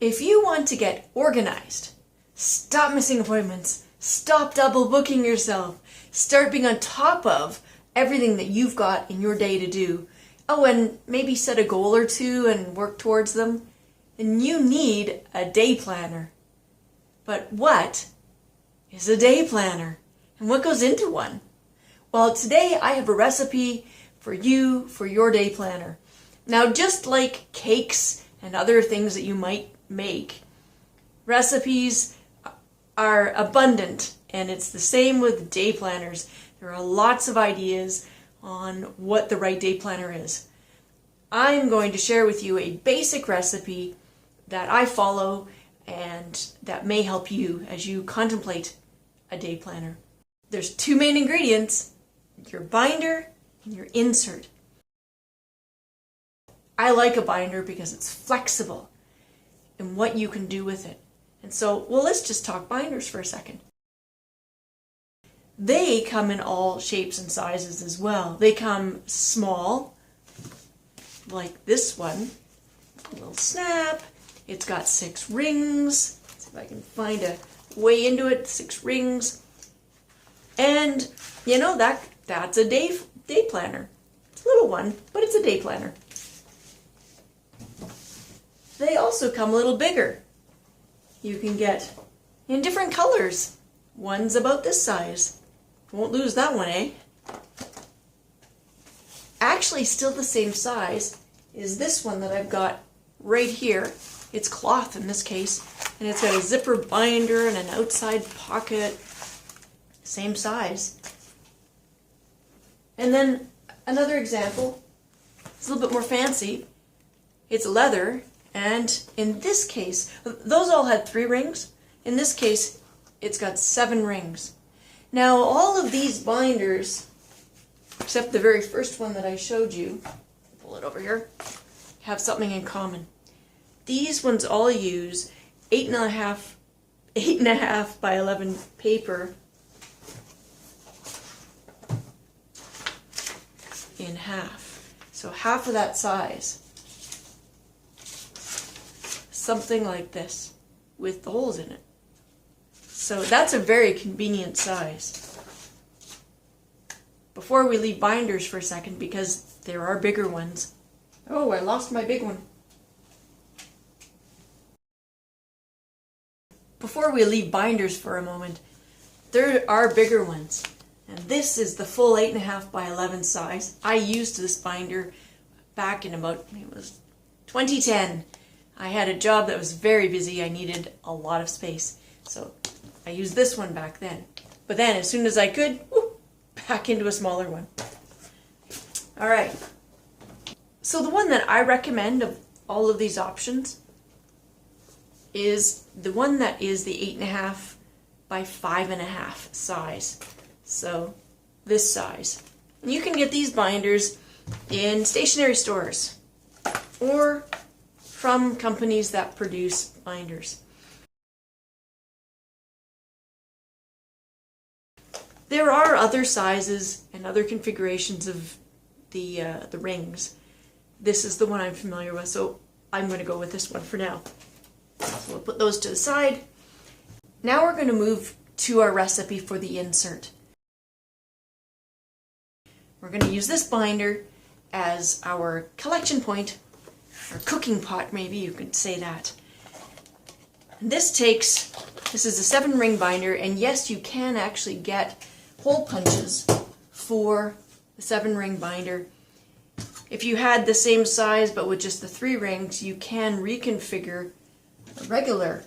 If you want to get organized, stop missing appointments, stop double booking yourself, start being on top of everything that you've got in your day to do, and maybe set a goal or two and work towards them, then you need a day planner. But what is a day planner? And what goes into one? Well, today I have a recipe for you for your day planner. Now, just like cakes and other things that you might make, recipes are abundant, and it's the same with day planners. There are lots of ideas on what the right day planner is. I'm going to share with you a basic recipe that I follow and that may help you as you contemplate a day planner. There's two main ingredients: your binder and your insert. I like a binder because it's flexible in what you can do with it. And so, let's just talk binders for a second. They come in all shapes and sizes as well. They come small, like this one, a little snap. It's got 6 rings. Let's see if I can find a way into it. 6 rings. And, that's a day planner. It's a little one, but it's a day planner. They also come a little bigger. You can get in different colors. One's about this size. Won't lose that one, eh? Actually, still the same size is this one that I've got right here. It's cloth in this case, and it's got a zipper binder and an outside pocket. Same size. And then another example. It's a little bit more fancy. It's leather. And in this case, those all had 3 rings. In this case, it's got 7 rings. Now, all of these binders, except the very first one that I showed you, pull it over here, have something in common. These ones all use 8.5 by 11 paper in half. So half of that size. Something like this with the holes in it. So that's a very convenient size. Before we leave binders for a second, because there are bigger ones. Oh, I lost my big one. Before we leave binders for a moment, there are bigger ones. And this is the full 8.5 by 11 size. I used this binder back in about, it was 2010. I had a job that was very busy. I needed a lot of space. So I used this one back then. But then as soon as I could, back into a smaller one. All right. So the one that I recommend of all of these options is the one that is the 8.5 by 5.5 size. So this size. And you can get these binders in stationery stores or from companies that produce binders. There are other sizes and other configurations of the rings. This is the one I'm familiar with, so I'm going to go with this one for now. So we'll put those to the side. Now we're going to move to our recipe for the insert. We're going to use this binder as our collection point, or cooking pot, maybe you could say that. And this is a 7-ring binder, and yes, you can actually get hole punches for the 7-ring binder. If you had the same size but with just the 3 rings, you can reconfigure a regular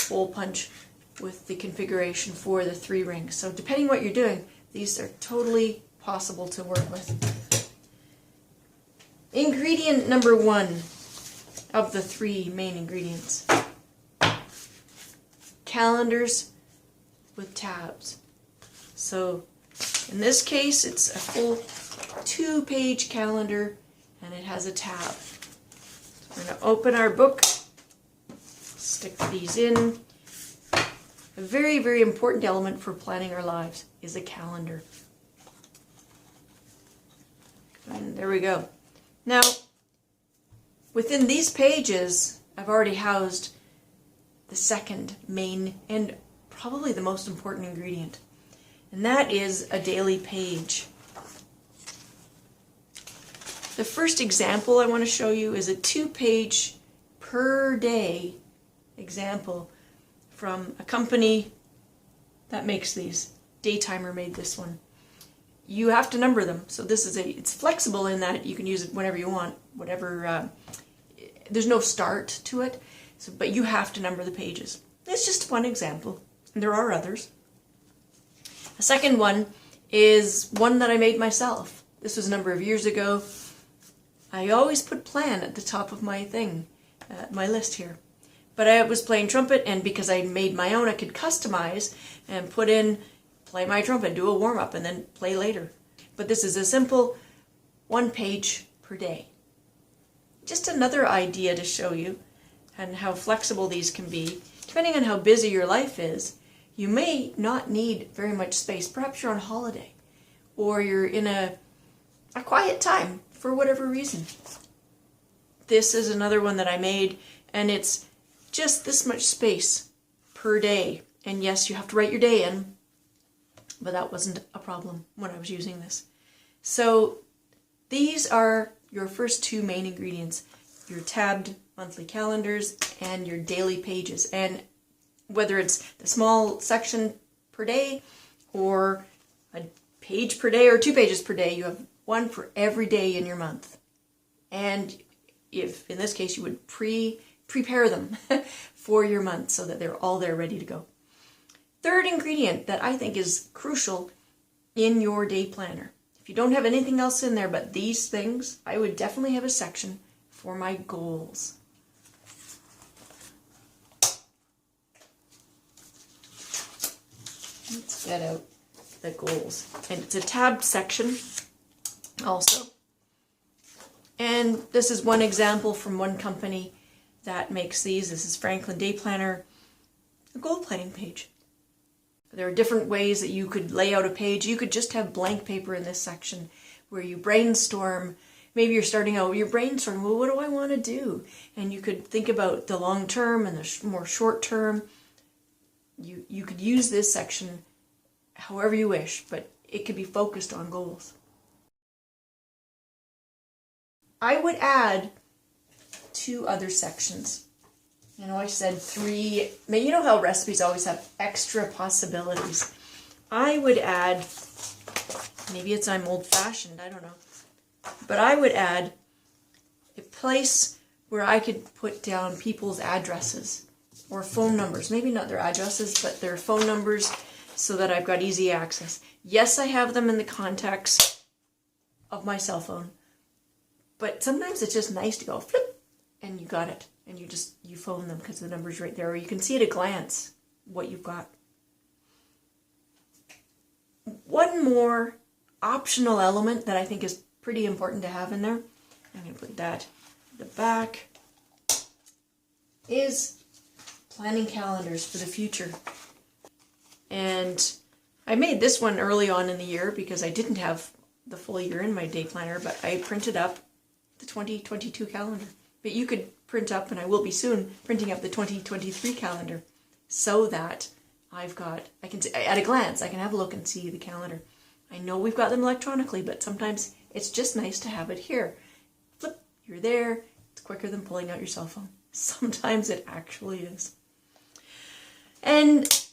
hole punch with the configuration for the 3 rings. So depending what you're doing, these are totally possible to work with. Ingredient number 1 of the 3 main ingredients. Calendars with tabs. So in this case, it's a full 2-page calendar and it has a tab. So we're going to open our book, stick these in. A very, very important element for planning our lives is a calendar. And there we go. Now, within these pages, I've already housed the second main and probably the most important ingredient. And that is a daily page. The first example I want to show you is a 2-page per day example from a company that makes these. Daytimer made this one. You have to number them. So this is it's flexible in that you can use it whenever you want, whatever, there's no start to it, but you have to number the pages. It's just one example, and there are others. The second one is one that I made myself. This was a number of years ago. I always put plan at the top of my thing, my list here. But I was playing trumpet, and because I made my own, I could customize and put in, play my trumpet, do a warm-up, and then play later. But this is a simple 1 page per day. Just another idea to show you and how flexible these can be. Depending on how busy your life is, you may not need very much space. Perhaps you're on holiday, or you're in a quiet time for whatever reason. This is another one that I made, and it's just this much space per day. And yes, you have to write your day in, but that wasn't a problem when I was using this. So these are your first 2 main ingredients, your tabbed monthly calendars and your daily pages. And whether it's the small section per day or a page per day or 2 pages per day, you have one for every day in your month. And if, in this case, you would prepare them for your month so that they're all there ready to go. Third ingredient that I think is crucial in your day planner. If you don't have anything else in there but these things, I would definitely have a section for my goals. Let's get out the goals. And it's a tabbed section also. And this is one example from one company that makes these. This is Franklin Day Planner, a goal planning page. There are different ways that you could lay out a page. You could just have blank paper in this section where you brainstorm. Maybe you're starting out, you're brainstorming, well, what do I want to do? And you could think about the long term and the more short term. You could use this section however you wish, but it could be focused on goals. I would add 2 other sections. You know, I said 3. You know how recipes always have extra possibilities. I would add, maybe I'm old-fashioned, I don't know. But I would add a place where I could put down people's addresses or phone numbers. Maybe not their addresses, but their phone numbers so that I've got easy access. Yes, I have them in the contacts of my cell phone. But sometimes it's just nice to go flip and you got it. And you phone them because the number's right there. Or you can see at a glance what you've got. One more optional element that I think is pretty important to have in there, I'm going to put that at the back, is planning calendars for the future. And I made this one early on in the year because I didn't have the full year in my day planner, but I printed up the 2022 calendar. But you could print up, and I will be soon, printing up the 2023 calendar so that I can see, at a glance, I can have a look and see the calendar. I know we've got them electronically, but sometimes it's just nice to have it here. Flip, you're there. It's quicker than pulling out your cell phone. Sometimes it actually is. And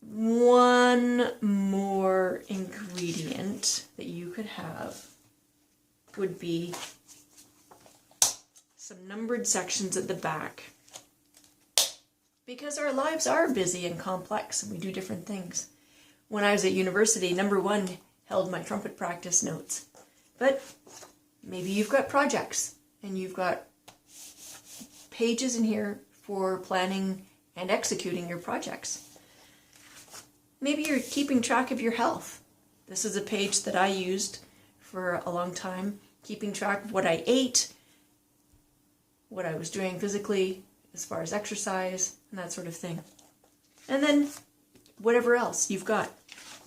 one more ingredient that you could have would be some numbered sections at the back. Because our lives are busy and complex and we do different things. When I was at university, number 1 held my trumpet practice notes. But maybe you've got projects and you've got pages in here for planning and executing your projects. Maybe you're keeping track of your health. This is a page that I used for a long time, keeping track of what I ate, what I was doing physically as far as exercise and that sort of thing. And then whatever else you've got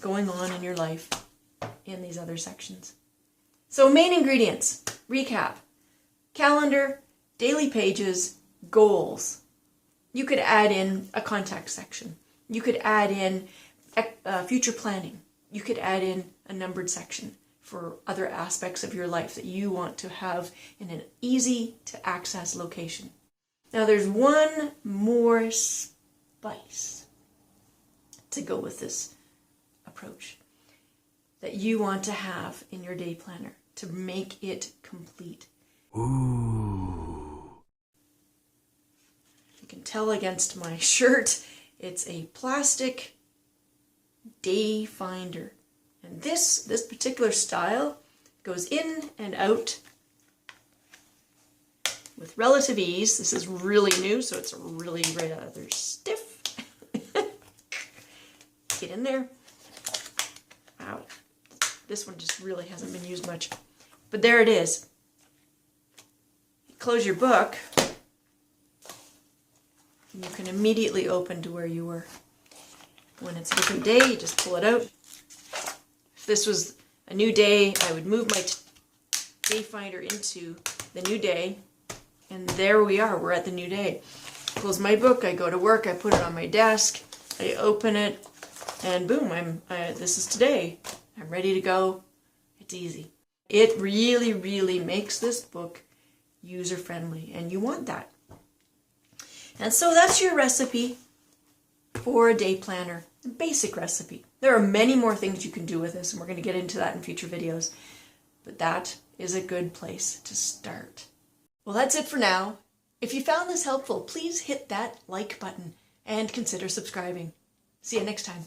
going on in your life in these other sections. So main ingredients, recap, calendar, daily pages, goals. You could add in a contact section. You could add in future planning. You could add in a numbered section for other aspects of your life that you want to have in an easy to access location. Now there's one more spice to go with this approach that you want to have in your day planner to make it complete. Ooh. You can tell against my shirt, it's a plastic day finder. And this particular style goes in and out with relative ease. This is really new, so it's really rather stiff. Get in there. Wow. This one just really hasn't been used much. But there it is. You close your book, and you can immediately open to where you were. When it's a different day, you just pull it out. If this was a new day, I would move my day finder into the new day, and there we are, we're at the new day. Close my book, I go to work, I put it on my desk, I open it, and boom, this is today. I'm ready to go. It's easy. It really, really makes this book user-friendly, and you want that. And so that's your recipe for a day planner, a basic recipe. There are many more things you can do with this, and we're going to get into that in future videos, but that is a good place to start. Well, that's it for now. If you found this helpful, please hit that like button and consider subscribing. See you next time.